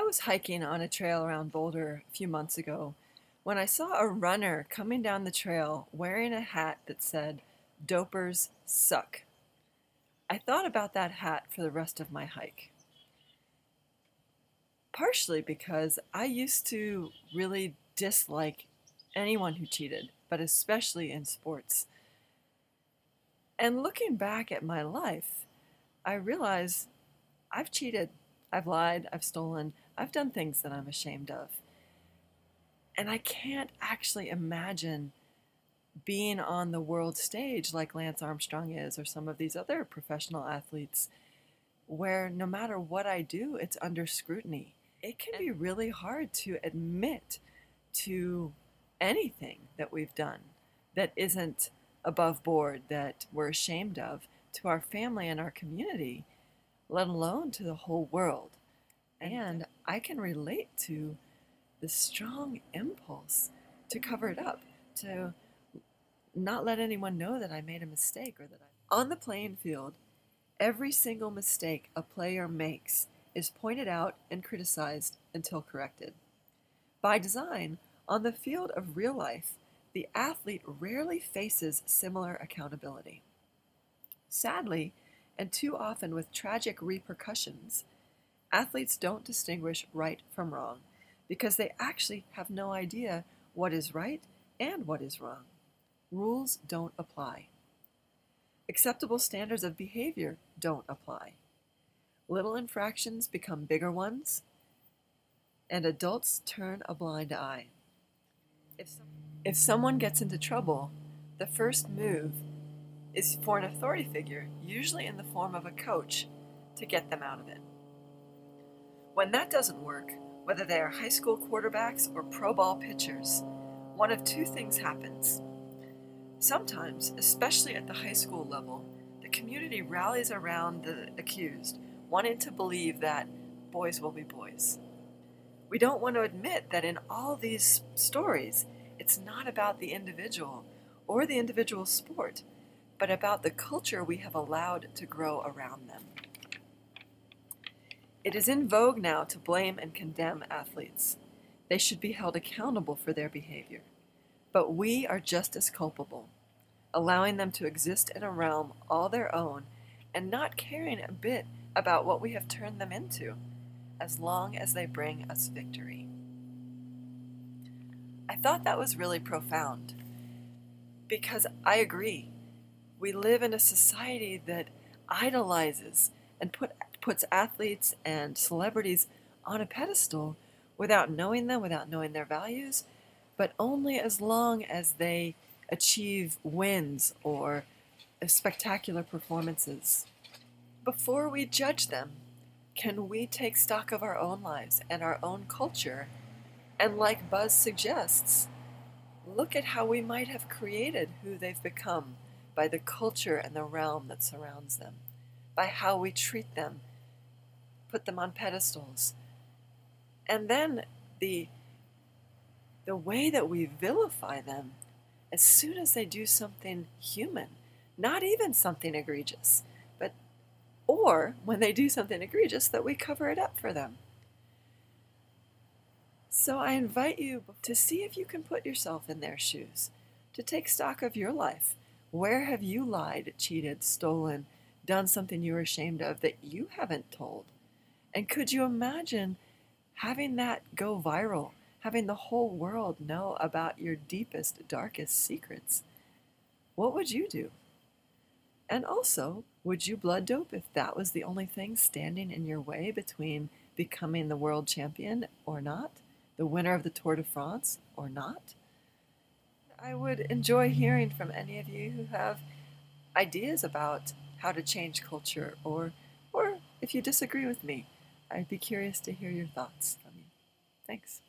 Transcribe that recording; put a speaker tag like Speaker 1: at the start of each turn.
Speaker 1: was hiking on a trail around Boulder a few months ago when I saw a runner coming down the trail wearing a hat that said, "Dopers suck." I thought about that hat for the rest of my hike. Partially because I used to really dislike anyone who cheated, but especially in sports. And looking back at my life, I realize I've cheated, I've lied, I've stolen, I've done things that I'm ashamed of. And I can't actually imagine being on the world stage like Lance Armstrong is, or some of these other professional athletes, where no matter what I do, it's under scrutiny. It can be really hard to admit to anything that we've done that isn't above board, that we're ashamed of, to our family and our community, let alone to the whole world. And I can relate to the strong impulse to cover it up, to not let anyone know that I made a mistake or that I. On the playing field, every single mistake a player makes is pointed out and criticized until corrected. By design, on the field of real life, the athlete rarely faces similar accountability. Sadly, and too often with tragic repercussions, athletes don't distinguish right from wrong because they actually have no idea what is right and what is wrong. Rules don't apply. Acceptable standards of behavior don't apply. Little infractions become bigger ones, and adults turn a blind eye. If someone gets into trouble, the first move is for an authority figure, usually in the form of a coach, to get them out of it. When that doesn't work, whether they are high school quarterbacks or pro ball pitchers, one of two things happens. Sometimes, especially at the high school level, the community rallies around the accused, wanting to believe that boys will be boys. We don't want to admit that in all these stories, it's not about the individual or the individual sport, but about the culture we have allowed to grow around them. It is in vogue now to blame and condemn athletes. They should be held accountable for their behavior. But we are just as culpable, allowing them to exist in a realm all their own and not caring a bit about what we have turned them into, as long as they bring us victory. I thought that was really profound, because I agree. We live in a society that idolizes and puts athletes and celebrities on a pedestal without knowing them, without knowing their values, but only as long as they achieve wins or spectacular performances. Before we judge them, can we take stock of our own lives and our own culture and, like Buzz suggests, look at how we might have created who they've become by the culture and the realm that surrounds them, by how we treat them, put them on pedestals, and then the way that we vilify them as soon as they do something human, not even something egregious, or when they do something egregious, that we cover it up for them. So I invite you to see if you can put yourself in their shoes, to take stock of your life. Where have you lied, cheated, stolen, done something you were ashamed of that you haven't told? And could you imagine having that go viral, having the whole world know about your deepest, darkest secrets? What would you do? And also, would you blood dope if that was the only thing standing in your way between becoming the world champion or not, the winner of the Tour de France or not? I would enjoy hearing from any of you who have ideas about how to change culture, or if you disagree with me, I'd be curious to hear your thoughts from you. Thanks.